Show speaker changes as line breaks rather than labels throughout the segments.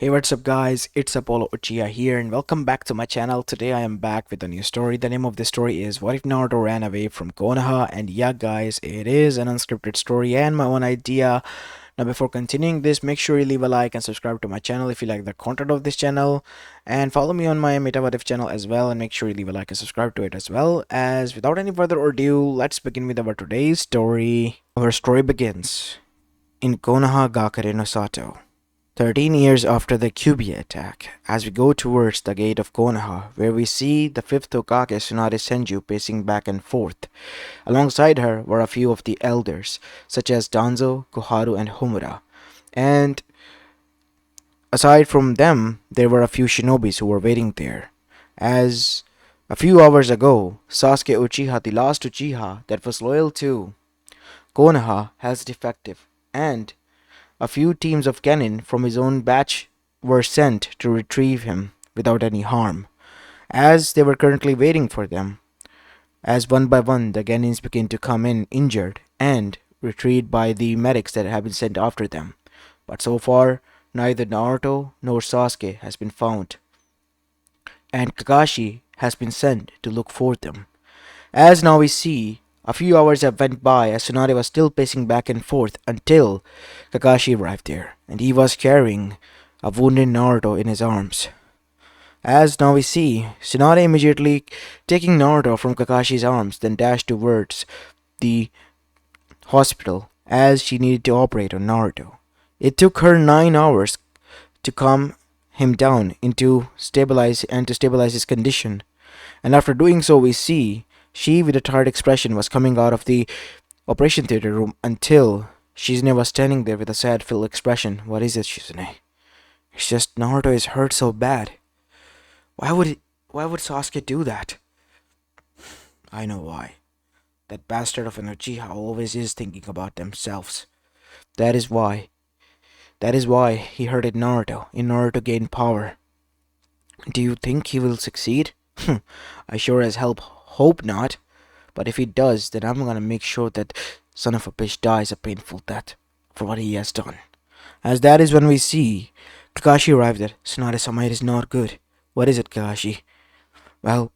Hey, what's up guys, it's Apollo Uchiha here and welcome back to my channel. Today I am back with a new story. The name of the story is What If Naruto Ran Away from Konoha, and yeah guys, it is an unscripted story and my own idea. Now before continuing this, make sure you leave a like and subscribe to my channel if you like the content of this channel, and follow me on my Meta channel as well, and make sure you leave a like and subscribe to it as well. As without any further ado, let's begin with our today's story. Our story begins in Konoha Gakure no Sato. 13 years after the Kyuubi attack, as we go towards the gate of Konoha, where we see the fifth Hokage Tsunade Senju pacing back and forth. Alongside her were a few of the elders, such as Danzo, Koharu, and Homura. And aside from them, there were a few shinobis who were waiting there. As a few hours ago, Sasuke Uchiha, the last Uchiha that was loyal to Konoha, has defected, and a few teams of cannon from his own batch were sent to retrieve him without any harm, as they were currently waiting for them. As one by one the Genins began to come in injured and retrieved by the medics that have been sent after them. But so far, neither Naruto nor Sasuke has been found, and Kakashi has been sent to look for them. As now we see, a few hours have went by as Tsunade was still pacing back and forth until Kakashi arrived there, and he was carrying a wounded Naruto in his arms. As now we see, Tsunade immediately taking Naruto from Kakashi's arms, then dashed towards the hospital as she needed to operate on Naruto. It took her 9 hours to calm him down into stabilize his condition, and after doing so we see she with a tired expression was coming out of the operation theater room until Shizune was standing there with a sad filled expression. What is it, Shizune? It's just Naruto is hurt so bad. Why would Sasuke do that? I know why. That bastard of an Uchiha always is thinking about themselves. That is why. That is why he hurted Naruto in order to gain power. Do you think he will succeed? I sure as hell hope not. But if he does, then I'm gonna make sure that son of a bitch dies a painful death for what he has done. As that is when we see Kakashi arrived at Tsunade-sama. It is not good. What is it, Kakashi? Well,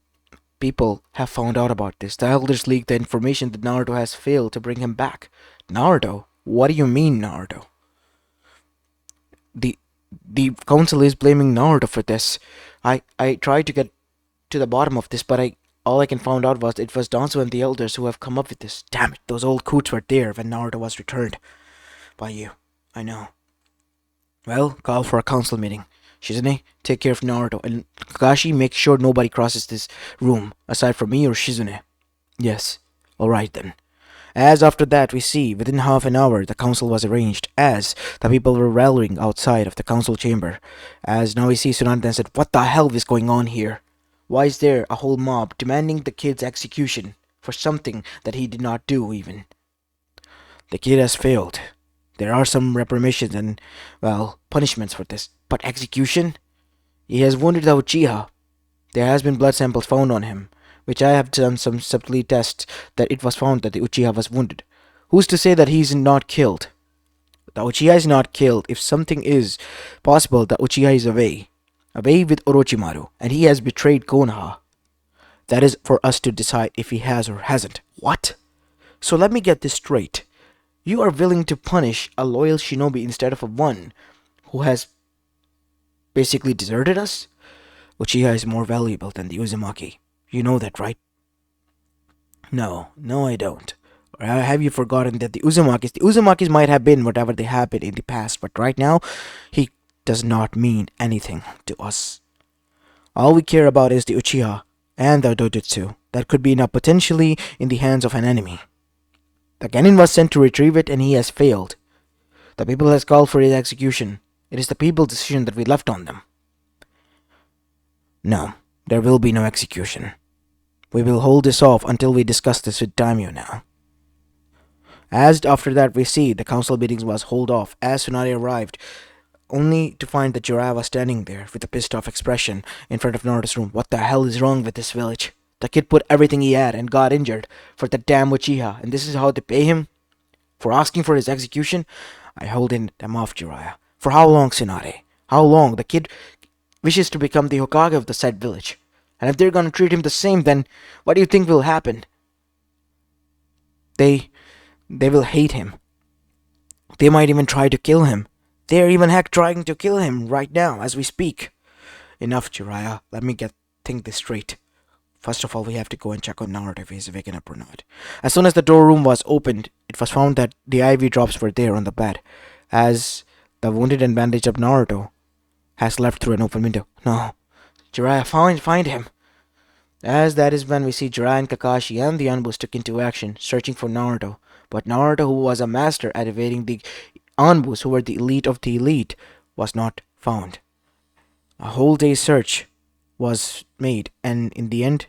people have found out about this. The elders leaked the information that Naruto has failed to bring him back. Naruto? What do you mean, Naruto? The the council is blaming Naruto for this. I tried to get to the bottom of this, but all I can find out was it was Danzo and the elders who have come up with this. Damn it, those old coots were there when Naruto was returned by you. I know. Well, call for a council meeting. Shizune, take care of Naruto, and Kakashi, make sure nobody crosses this room, aside from me or Shizune. Yes. Alright then. As after that we see, within half an hour the council was arranged, as the people were rallying outside of the council chamber. As now we see Tsunade then said, what the hell is going on here? Why is there a whole mob demanding the kid's execution for something that he did not do even? The kid has failed. There are some reprimands and, well, punishments for this. But execution? He has wounded the Uchiha. There has been blood samples found on him, which I have done some subtly tests that it was found that the Uchiha was wounded. Who's to say that he is not killed? The Uchiha is not killed. If something is possible, the Uchiha is away with Orochimaru, and he has betrayed Konoha. That is for us to decide if he has or hasn't. What? So let me get this straight. You are willing to punish a loyal shinobi instead of a one who has basically deserted us? Uchiha is more valuable than the Uzumaki. You know that, right? No, I don't. Or have you forgotten that the Uzumakis might have been whatever they have been in the past, but right now, he does not mean anything to us. All we care about is the Uchiha and the Dojutsu that could be now potentially in the hands of an enemy. The Genin was sent to retrieve it and he has failed. The people has called for his execution. It is the people's decision that we left on them. No, there will be no execution. We will hold this off until we discuss this with Daimyo now. As after that we see the council meetings was hold off as Tsunade arrived, only to find that Jiraiya was standing there with a pissed off expression in front of Naruto's room. What the hell is wrong with this village? The kid put everything he had and got injured for the damn Uchiha, and this is how they pay him? For asking for his execution? I hold in them off, Jiraiya. For how long, Tsunade? How long? The kid wishes to become the Hokage of the said village. And if they're gonna treat him the same, then what do you think will happen? They they will hate him. They might even try to kill him. They're even heck trying to kill him right now as we speak. Enough, Jiraiya. Let me think this straight. First of all, we have to go and check on Naruto if he's waking up or not. As soon as the door room was opened, it was found that the IV drops were there on the bed, as the wounded and bandaged up Naruto has left through an open window. No, Jiraiya, find him. As that is when we see Jiraiya and Kakashi and the Anbus took into action, searching for Naruto. But Naruto, who was a master at evading the Anbus, who were the elite of the elite, was not found. A whole day's search was made, and in the end,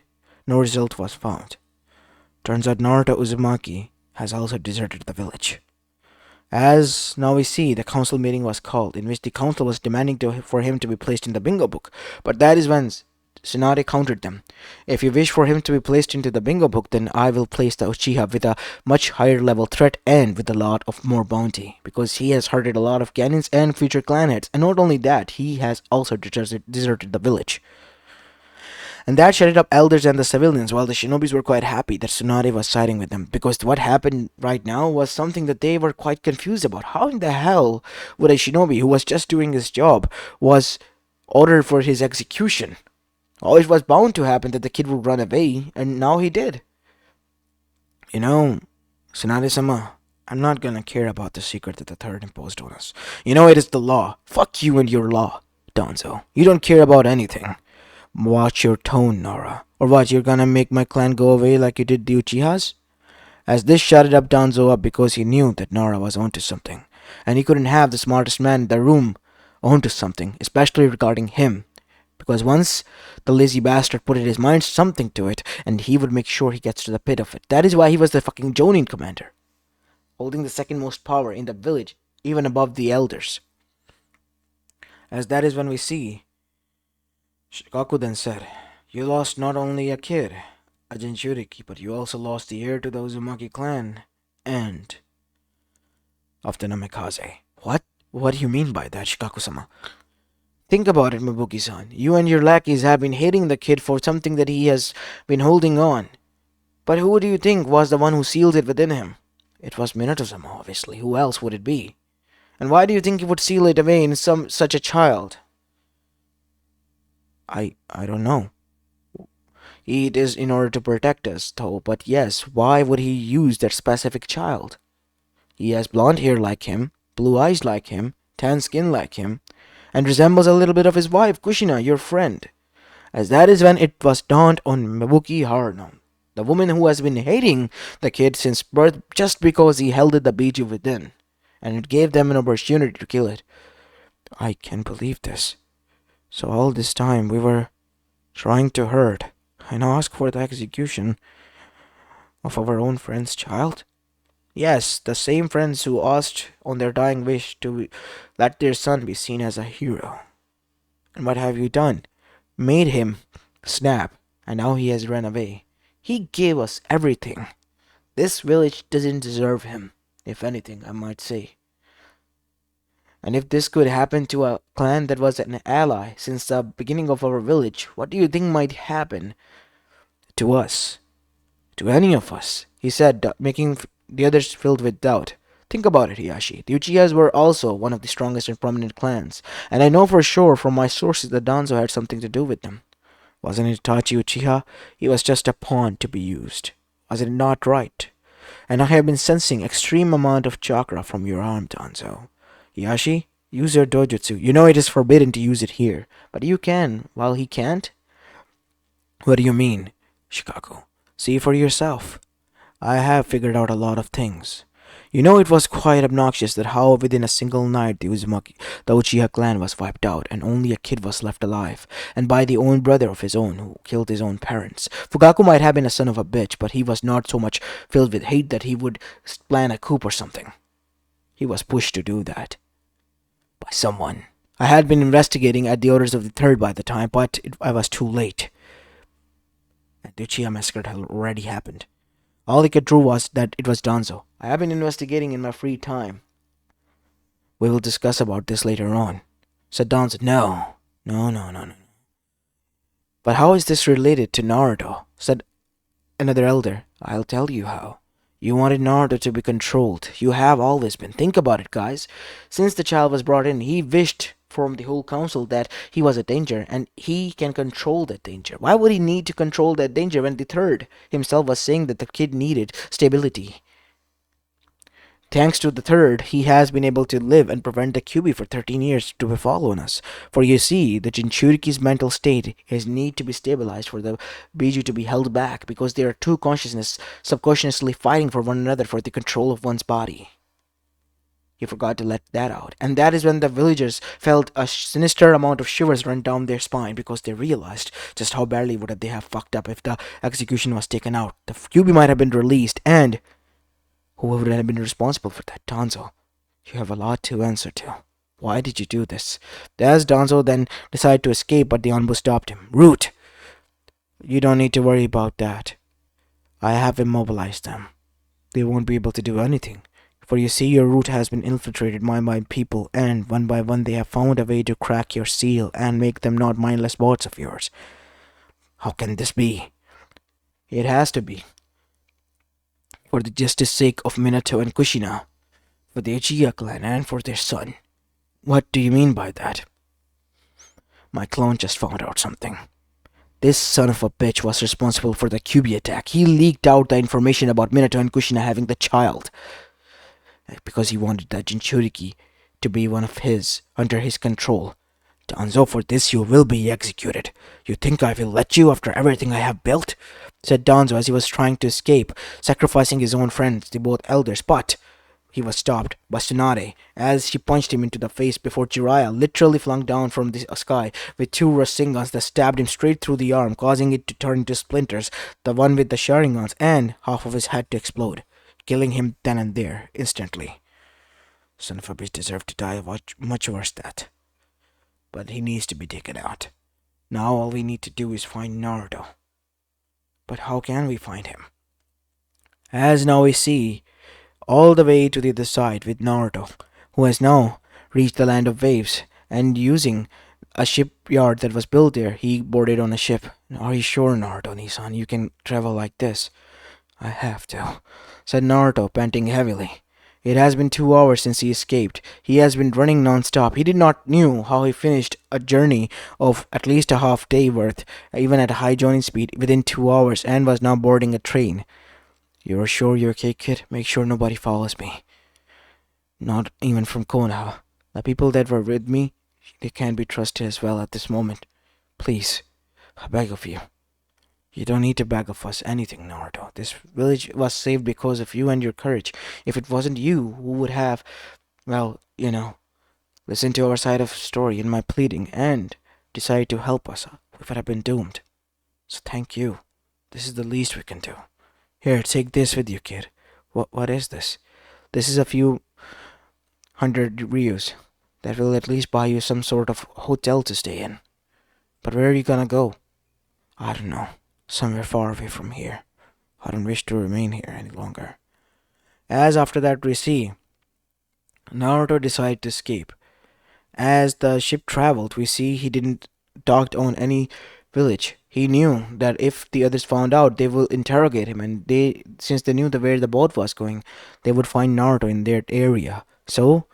no result was found. Turns out Naruto Uzumaki has also deserted the village. As now we see, the council meeting was called, in which the council was demanding for him to be placed in the bingo book. But that is when Tsunade countered them. If you wish for him to be placed into the bingo book, then I will place the Uchiha with a much higher level threat and with a lot of more bounty, because he has hurted a lot of cannons and future clan heads, and not only that, he has also deserted the village. And that shut up elders and the civilians, while the shinobis were quite happy that Tsunade was siding with them, because what happened right now was something that they were quite confused about. How in the hell would a shinobi who was just doing his job was ordered for his execution? Oh, it was bound to happen that the kid would run away, and now he did. You know, Tsunade-sama, I'm not gonna care about the secret that the third imposed on us. You know, it is the law. Fuck you and your law, Danzo. You don't care about anything. Watch your tone, Nora. Or what, you're gonna make my clan go away like you did the Uchihas? As this shouted up Danzo up because he knew that Nora was onto something. And he couldn't have the smartest man in the room onto something, especially regarding him. Because once the lazy bastard put in his mind something to it, and he would make sure he gets to the pit of it. That is why he was the fucking Jonin commander, holding the second most power in the village, even above the elders. As that is when we see Shikaku then said, you lost not only a kid, a Jinchuriki, but you also lost the heir to the Uzumaki clan, and of the Namikaze. What? What do you mean by that, Shikaku-sama? Think about it, Mabuki-san. You and your lackeys have been hating the kid for something that he has been holding on. But who do you think was the one who sealed it within him? It was Minato-sama, obviously. Who else would it be? And why do you think he would seal it away in such a child? I don't know. It is in order to protect us, though, but yes, why would he use that specific child? He has blonde hair like him, blue eyes like him, tan skin like him, and resembles a little bit of his wife, Kushina, your friend. As that is when it was dawned on Mabuki Haruno, the woman who has been hating the kid since birth just because he held the Biju within, and it gave them an opportunity to kill it. I can't believe this. So all this time we were trying to hurt and ask for the execution of our own friend's child? Yes, the same friends who asked on their dying wish to let their son be seen as a hero. And what have you done? Made him snap, and now he has run away. He gave us everything. This village doesn't deserve him, if anything, I might say. And if this could happen to a clan that was an ally since the beginning of our village, what do you think might happen to us? To any of us? He said, making the others filled with doubt. Think about it, Hiyashi. The Uchihas were also one of the strongest and prominent clans, and I know for sure from my sources that Danzo had something to do with them. Wasn't it Itachi Uchiha? He was just a pawn to be used. Was it not right? And I have been sensing extreme amount of chakra from your arm, Danzo. Hiyashi, use your dojutsu. You know it is forbidden to use it here, but you can, while he can't? What do you mean, Shikaku? See for yourself. I have figured out a lot of things. You know, it was quite obnoxious that how within a single night the Uchiha clan was wiped out and only a kid was left alive, and by the own brother of his own who killed his own parents. Fugaku might have been a son of a bitch, but he was not so much filled with hate that he would plan a coup or something. He was pushed to do that by someone. I had been investigating at the orders of the third by the time, but I was too late. And the Uchiha massacre had already happened. All he could prove was that it was Danzo. I have been investigating in my free time. We will discuss about this later on. said Danzo. No, no, no, no, no. But how is this related to Naruto? Said another elder. I'll tell you how. You wanted Naruto to be controlled. You have always been. Think about it, guys. Since the child was brought in, he wished from the whole council that he was a danger and he can control that danger. Why would he need to control that danger when the third himself was saying that the kid needed stability? Thanks to the third, he has been able to live and prevent the QB for 13 years to befall on us. For you see, the Jinchuriki's mental state is need to be stabilized for the Biju to be held back because there are two consciousness subconsciously fighting for one another for the control of one's body. He forgot to let that out. And that is when the villagers felt a sinister amount of shivers run down their spine because they realized just how badly would they have fucked up if the execution was taken out. The QB might have been released and who would have been responsible for that? Danzo. You have a lot to answer to. Why did you do this? As Danzo then decided to escape, but the Anbu stopped him. Root! You don't need to worry about that. I have immobilized them. They won't be able to do anything. For you see, your root has been infiltrated by people, and one by one they have found a way to crack your seal and make them not mindless bots of yours. How can this be? It has to be. For the justice sake of Minato and Kushina, for the Uchiha clan, and for their son. What do you mean by that? My clone just found out something. This son of a bitch was responsible for the QB attack. He leaked out the information about Minato and Kushina having the child. Because he wanted that Jinchuriki to be one of his, under his control. Danzo, for this you will be executed. You think I will let you after everything I have built? Said Danzo as he was trying to escape, sacrificing his own friends, the both elders, but he was stopped by Tsunade as she punched him into the face before Jiraiya literally flung down from the sky with two Rasengans that stabbed him straight through the arm, causing it to turn into splinters, the one with the Sharingans, and half of his head to explode, killing him then and there, instantly. Son of a bitch deserved to die much worse than that. But he needs to be taken out. Now all we need to do is find Naruto. But how can we find him? As now we see, all the way to the other side with Naruto, who has now reached the land of waves, and using a shipyard that was built there, he boarded on a ship. Are you sure, Naruto, Nisan, you can travel like this? I have to, said Naruto, panting heavily. It has been 2 hours since he escaped. He has been running non-stop. He did not knew how he finished a journey of at least a half day worth, even at a high journey speed, within 2 hours, and was now boarding a train. You're sure you're okay, kid? Make sure nobody follows me. Not even from Konoha. The people that were with me, they can't be trusted as well at this moment. Please, I beg of you. You don't need to beg of us anything, Naruto. This village was saved because of you and your courage. If it wasn't you, who would have, well, listened to our side of the story in my pleading and decided to help us, we would have been doomed. So thank you. This is the least we can do. Here, take this with you, kid. What is this? This is a few hundred ryus. That will at least buy you some sort of hotel to stay in. But where are you gonna go? I don't know. Somewhere far away from here. I don't wish to remain here any longer. As after that we see, Naruto decided to escape. As the ship traveled, we see he didn't dock on any village. He knew that if the others found out, they will interrogate him, and since they knew where the boat was going, they would find Naruto in their area. So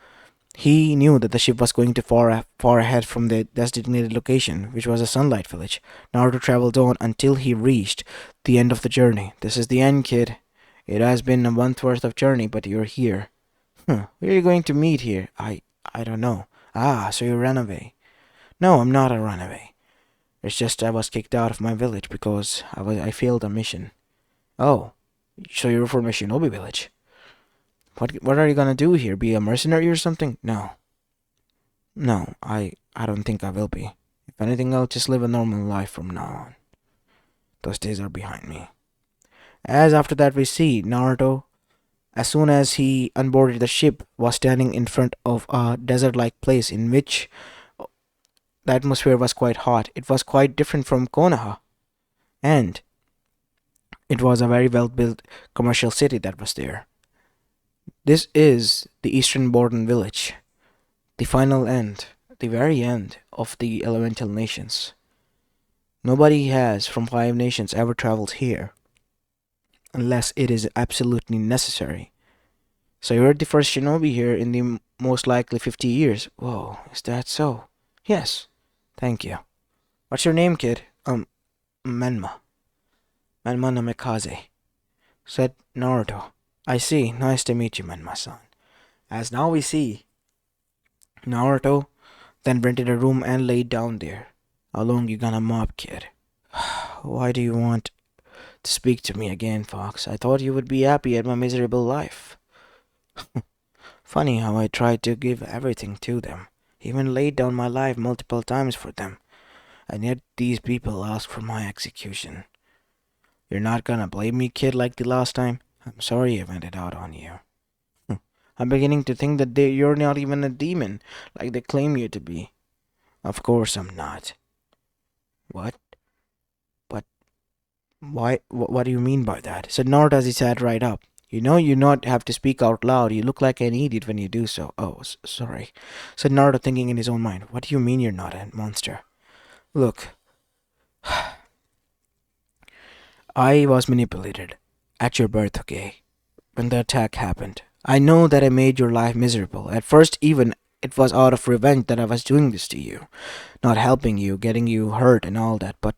he knew that the ship was going too far ahead from the designated location, which was a sunlight village. Naruto traveled on until he reached the end of the journey. This is the end, kid. It has been a month worth of journey, but you're here. Where are you going to meet here? I don't know. Ah, so you ran away. No, I'm not a runaway. It's just I was kicked out of my village because I failed a mission. Oh, so you're from a shinobi village. What are you gonna do here? Be a mercenary or something? No. No, I don't think I will be. If anything, I'll just live a normal life from now on. Those days are behind me. As after that we see Naruto, as soon as he unboarded the ship, was standing in front of a desert-like place in which the atmosphere was quite hot. It was quite different from Konoha, and it was a very well-built commercial city that was there. This is the Eastern Borden village, the final end, the very end of the elemental nations. Nobody has from 5 nations ever traveled here, unless it is absolutely necessary. So you're the first shinobi here in the most likely 50 years. Whoa, is that so? Yes. Thank you. What's your name, kid? Menma. Menma Namikaze, said Naruto. I see. Nice to meet you, Menma-san. As now we see, Naruto then rented a room and laid down there. How long you gonna mop, kid? Why do you want to speak to me again, Fox? I thought you would be happy at my miserable life. Funny how I tried to give everything to them. Even laid down my life multiple times for them. And yet these people ask for my execution. You're not gonna blame me, kid, like the last time? I'm sorry I went it out on you. I'm beginning to think that you're not even a demon, like they claim you to be. Of course I'm not. What? But why? What do you mean by that? Said Nord as he sat right up. You know you not have to speak out loud. You look like an idiot when you do so. Oh, sorry. Said Naruto, thinking in his own mind. What do you mean you're not a monster? Look, I was manipulated at your birth, okay? When the attack happened. I know that I made your life miserable. At first, even it was out of revenge that I was doing this to you, not helping you, getting you hurt and all that. But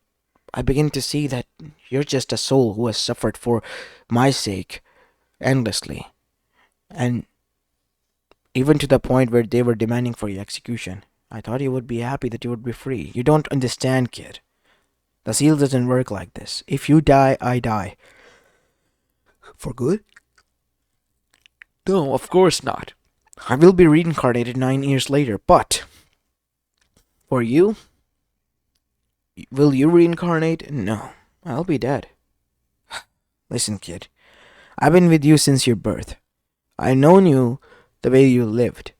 I begin to see that you're just a soul who has suffered for my sake endlessly, and even to the point where they were demanding for your execution. I thought you would be happy that you would be free. You don't understand, kid. The seal doesn't work like this. If you die, I die. For good? No, of course not. I will be reincarnated 9 years later, but for you, will you reincarnate? No, I'll be dead. Listen, kid, I've been with you since your birth. I've known you the way you lived,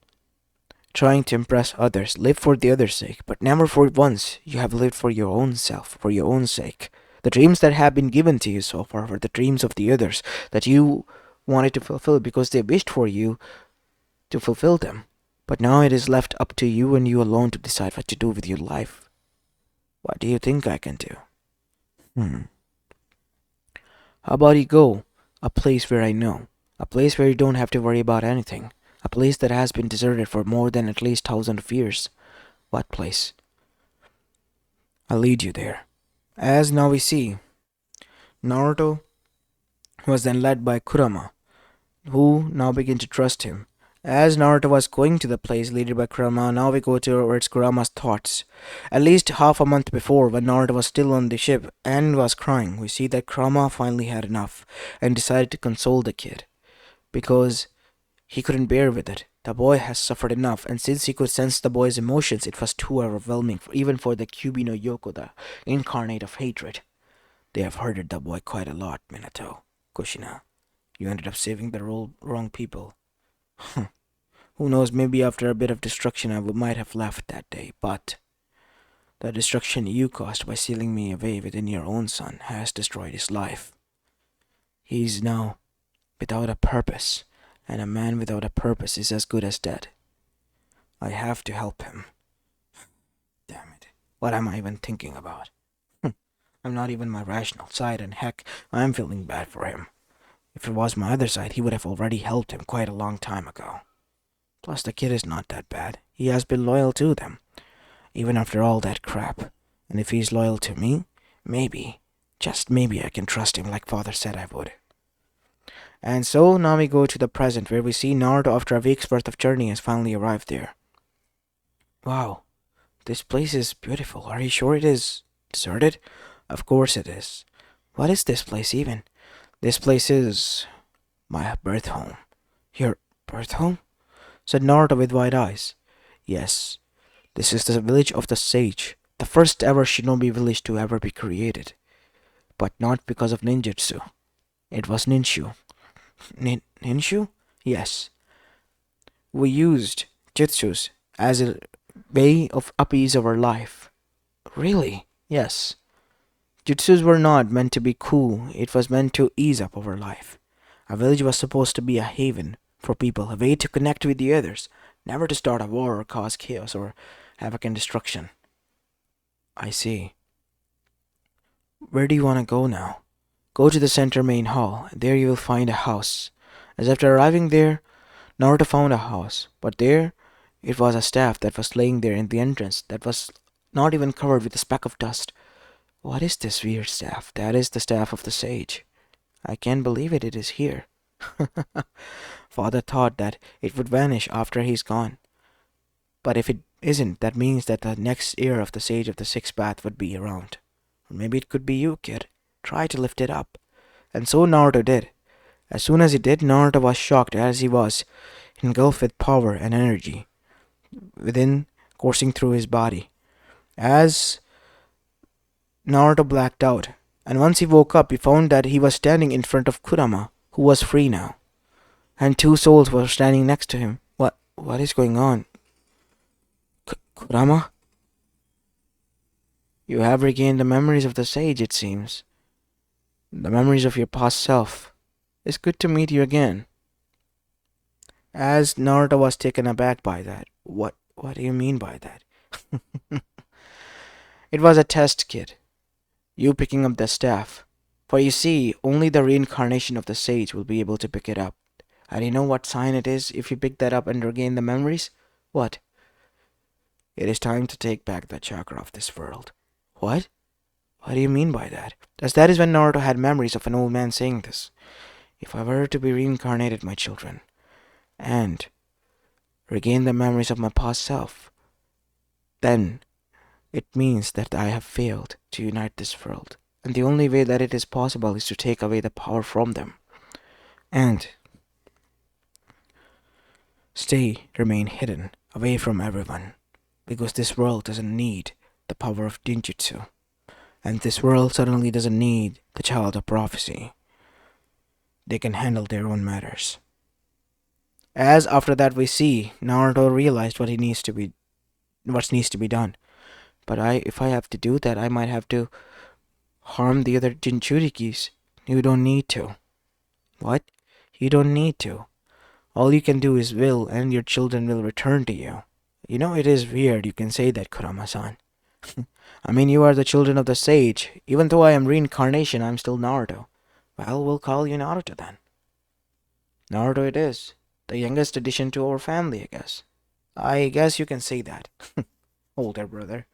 trying to impress others, live for the other's sake, but never for once you have lived for your own self, for your own sake. The dreams that have been given to you so far were the dreams of the others that you wanted to fulfill because they wished for you to fulfill them. But now it is left up to you and you alone to decide what to do with your life. What do you think I can do? How about you go a place where I know, a place where you don't have to worry about anything, a place that has been deserted for more than at least thousands of years. What place? I'll lead you there. As now we see, Naruto was then led by Kurama, who now began to trust him. As Naruto was going to the place led by Kurama, now we go towards Kurama's thoughts. At least half a month before, when Naruto was still on the ship and was crying, we see that Kurama finally had enough and decided to console the kid because he couldn't bear with it. The boy has suffered enough, and since he could sense the boy's emotions, it was too overwhelming, even for the Kyubi no Yoko, the incarnate of hatred. They have hurted the boy quite a lot, Minato. Kushina, you ended up saving the wrong people. Who knows, maybe after a bit of destruction I might have left that day, but the destruction you caused by sealing me away within your own son has destroyed his life. He's now without a purpose, and a man without a purpose is as good as dead. I have to help him. Damn it. What am I even thinking about? I'm not even my rational side, and heck, I'm feeling bad for him. If it was my other side, he would have already helped him quite a long time ago. Plus, the kid is not that bad. He has been loyal to them, even after all that crap. And if he's loyal to me, maybe, just maybe I can trust him like father said I would. And so now we go to the present, where we see Naruto after a week's worth of journey has finally arrived there. Wow, this place is beautiful. Are you sure it is deserted? Of course it is. What is this place even? This place is my birth home. Your birth home? Said Naruto with wide eyes. Yes, this is the village of the sage, the first ever shinobi village to ever be created. But not because of ninjutsu. It was ninshu. Ninshu? Yes. We used jutsus as a way of appease our life. Really? Yes. Jutsus were not meant to be cool, it was meant to ease up our life. A village was supposed to be a haven for people, a way to connect with the others, never to start a war or cause chaos or havoc and destruction. I see. Where do you want to go now? Go to the center main hall. There you will find a house. As after arriving there, Naruto found a house, but there it was a staff that was laying there in the entrance that was not even covered with a speck of dust. What is this weird staff? That is the staff of the sage. I can't believe it, it is here. Father thought that it would vanish after he's gone. But if it isn't, that means that the next heir of the sage of the sixth path would be around. Or maybe it could be you, kid. Try to lift it up. And so Naruto did. As soon as he did, Naruto was shocked as he was engulfed with power and energy within coursing through his body. As Naruto blacked out, and once he woke up, he found that he was standing in front of Kurama, who was free now, and two souls were standing next to him. What is going on? Kurama? You have regained the memories of the sage, it seems. The memories of your past self. It's good to meet you again. As Naruto was taken aback by that. What do you mean by that? It was a test, kid. You picking up the staff. For you see, only the reincarnation of the sage will be able to pick it up. And you know what sign it is if you pick that up and regain the memories? What? It is time to take back the chakra of this world. What? What do you mean by that? As that is when Naruto had memories of an old man saying this. If I were to be reincarnated, my children, and regain the memories of my past self, then it means that I have failed to unite this world. And the only way that it is possible is to take away the power from them. And remain hidden, away from everyone. Because this world doesn't need the power of ninjutsu. And this world suddenly doesn't need the child of prophecy. They can handle their own matters. As after that we see, Naruto realized what needs to be done. But if I have to do that, I might have to harm the other Jinchurikis. You don't need to. What? You don't need to. All you can do is will, and your children will return to you. You know, it is weird you can say that, Kurama-san. I mean, you are the children of the sage. Even though I am reincarnation, I'm still Naruto. Well, we'll call you Naruto then. Naruto it is. The youngest addition to our family, I guess. I guess you can say that. Older brother.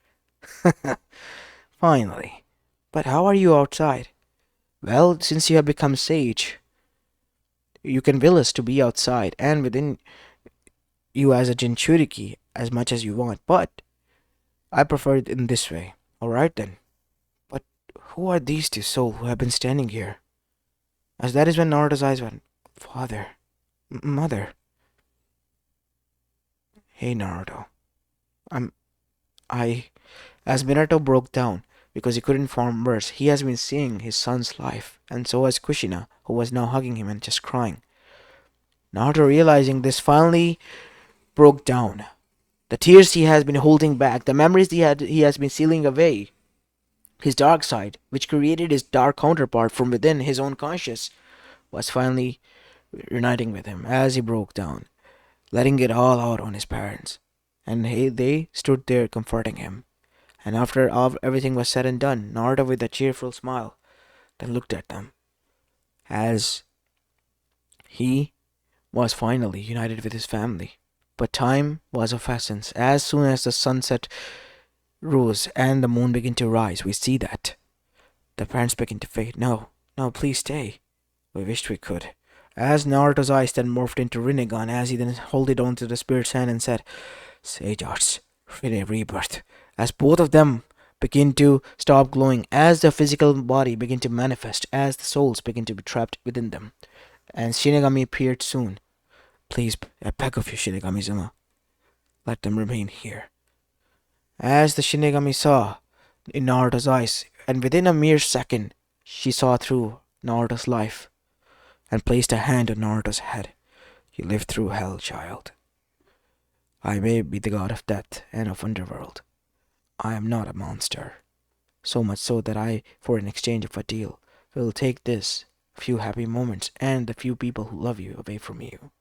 Finally. But how are you outside? Well, since you have become sage, you can will us to be outside and within you as a Jinchuriki as much as you want, but I prefer it in this way. Alright then. But who are these two souls who have been standing here? As that is when Naruto's eyes went, Father, Mother. Hey Naruto. I as Minato broke down because he couldn't form words, he has been seeing his son's life, and so has Kushina, who was now hugging him and just crying. Naruto realizing this finally broke down. The tears he has been holding back, the memories he has been sealing away, his dark side, which created his dark counterpart from within his own conscious, was finally uniting with him as he broke down, letting it all out on his parents. And they stood there comforting him. And after everything was said and done, Naruto with a cheerful smile then looked at them as he was finally united with his family. But time was of essence. As soon as the sunset rose and the moon began to rise, we see that the parents begin to fade. No, please stay. We wished we could. As Naruto's eyes then morphed into Rinnegan, as he then held it onto the spirit's hand and said, Sage Arts, Rebirth. As both of them begin to stop glowing, as the physical body begin to manifest, as the souls begin to be trapped within them. And Shinigami appeared soon. Please, I beg of you, Shinigami-sama, let them remain here. As the Shinigami saw in Naruto's eyes, and within a mere second, she saw through Naruto's life, and placed a hand on Naruto's head. You lived through hell, child. I may be the god of death and of underworld. I am not a monster. So much so that I, for an exchange of a deal, will take this few happy moments and the few people who love you away from you.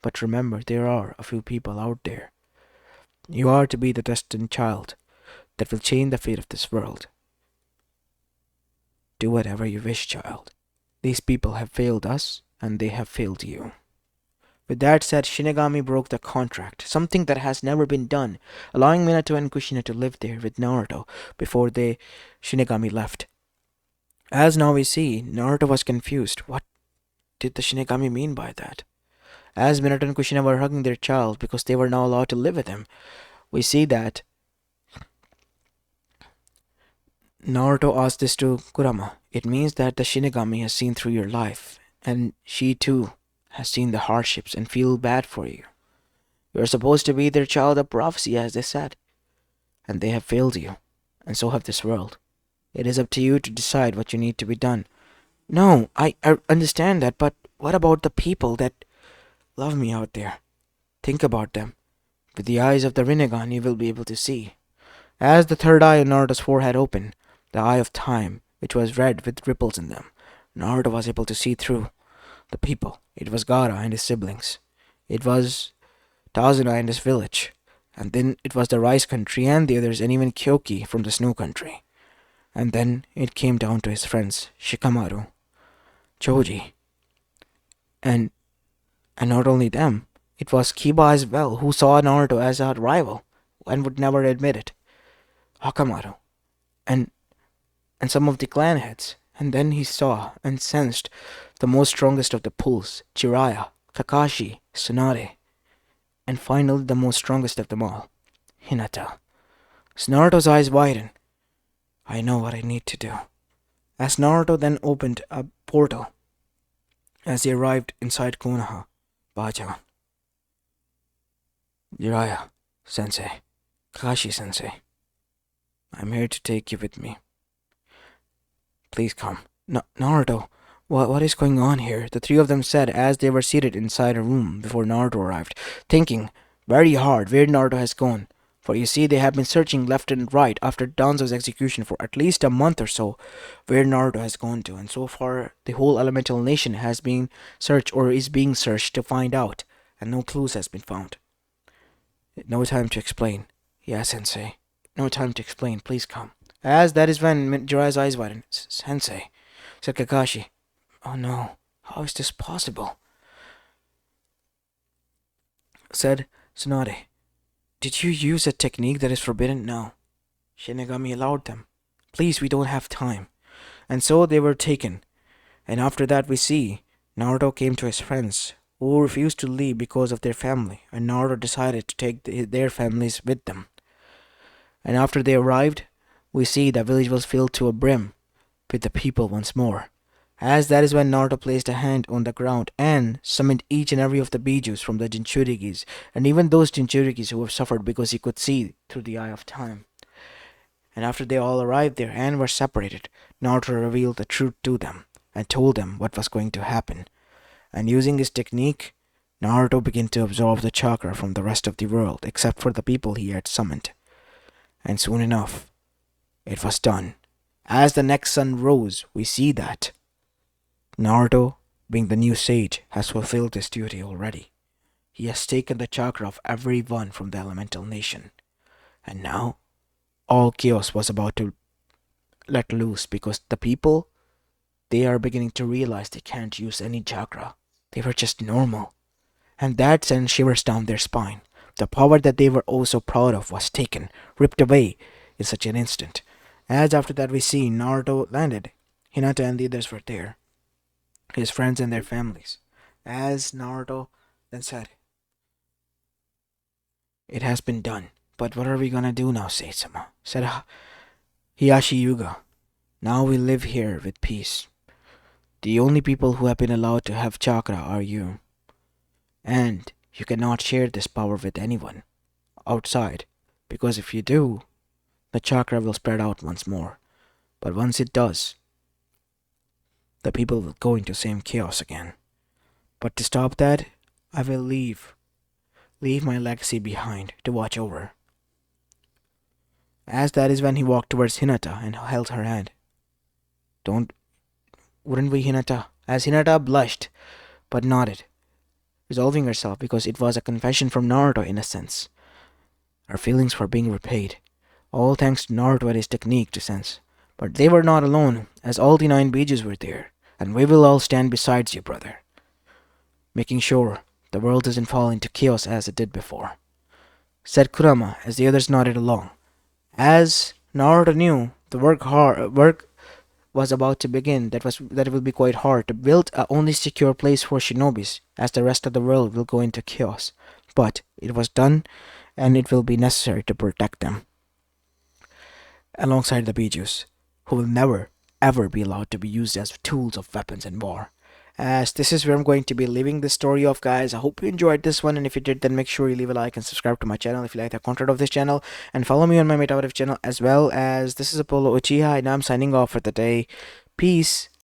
But remember, there are a few people out there You are to be the destined child that will change the fate of this world. Do whatever you wish, child. These people have failed us, and they have failed you. With that said, Shinigami broke the contract, something that has never been done, allowing Minato and Kushina to live there with Naruto before Shinigami left. As now we see, Naruto was confused. What did the Shinigami mean by that? As Minato and Kushina were hugging their child because they were now allowed to live with him, we see that Naruto asked this to Kurama. It means that the Shinigami has seen through your life, and she too has seen the hardships and feel bad for you. You are supposed to be their child of prophecy, as they said, and they have failed you, and so have this world. It is up to you to decide what you need to be done. No, I understand that, but what about the people that love me out there? Think about them. With the eyes of the Rinnegan, you will be able to see. As the third eye on Naruto's forehead opened, the eye of time, which was red with ripples in them, Naruto was able to see through the people. It was Gaara and his siblings. It was Tazuna and his village. And then it was the rice country and the others, and even Kyoki from the snow country. And then it came down to his friends, Shikamaru, Choji, and not only them, it was Kiba as well, who saw Naruto as a rival and would never admit it. Hakamaru, and some of the clan heads. And then he saw and sensed the most strongest of the pulls, Jiraiya, Kakashi, Tsunade, and finally the most strongest of them all, Hinata. As Naruto's eyes widened, I know what I need to do. As Naruto then opened a portal, as he arrived inside Konoha, Bajan, Jiraiya, Sensei, Kakashi Sensei, I'm here to take you with me. Please come. Naruto, what is going on here? The three of them said as they were seated inside a room before Naruto arrived, thinking very hard where Naruto has gone. For you see, they have been searching left and right after Danzo's execution for at least a month or so, where Naruto has gone to, and so far the whole elemental nation has been searched or is being searched to find out, and no clues has been found. No time to explain. Yeah, Sensei. No time to explain. Please come. As that is when Jiraiya's eyes widened. Sensei, said Kakashi. Oh no, how is this possible? Said Tsunade. Did you use a technique that is forbidden? No. Shinigami allowed them. Please, we don't have time. And so they were taken. And after that we see Naruto came to his friends, who refused to leave because of their family, and Naruto decided to take their families with them. And after they arrived, we see the village was filled to a brim with the people once more. As that is when Naruto placed a hand on the ground and summoned each and every of the Bijus from the Jinchurikis, and even those Jinchurikis who have suffered because he could see through the eye of time. And after they all arrived there and were separated, Naruto revealed the truth to them and told them what was going to happen. And using his technique, Naruto began to absorb the chakra from the rest of the world except for the people he had summoned. And soon enough, it was done. As the next sun rose, we see that Naruto, being the new sage, has fulfilled his duty already. He has taken the chakra of everyone from the elemental nation. And now, all chaos was about to let loose because the people, they are beginning to realize they can't use any chakra. They were just normal. And that sent shivers down their spine. The power that they were oh so proud of was taken, ripped away in such an instant. As after that we see Naruto landed, Hinata and the others were there, his friends and their families. As Naruto then said, it has been done, but what are we gonna do now, Sage-sama? Said Hiyashi Yuga. Now we live here with peace. The only people who have been allowed to have chakra are you. And you cannot share this power with anyone outside, because if you do, the chakra will spread out once more. But once it does, the people will go into same chaos again. But to stop that, I will leave my legacy behind to watch over. As that is when he walked towards Hinata and held her hand. Wouldn't we, Hinata? As Hinata blushed, but nodded, resolving herself because it was a confession from Naruto in a sense. Our feelings were being repaid, all thanks to Naruto and his technique to sense. But they were not alone, as all the 9 Bijus were there, and we will all stand beside you, brother, making sure the world doesn't fall into chaos as it did before, said Kurama as the others nodded along. As Naruto knew, the work was about to begin. That it will be quite hard to build a only secure place for shinobis, as the rest of the world will go into chaos. But it was done, and it will be necessary to protect them alongside the Bijus, who will never ever be allowed to be used as tools of weapons in war. As this is where I'm going to be leaving this story off, guys. I hope you enjoyed this one, and if you did, then make sure you leave a like and subscribe to my channel if you like the content of this channel, and follow me on my Metaverse channel as well. As this is Apollo Uchiha, and I'm signing off for the day. Peace.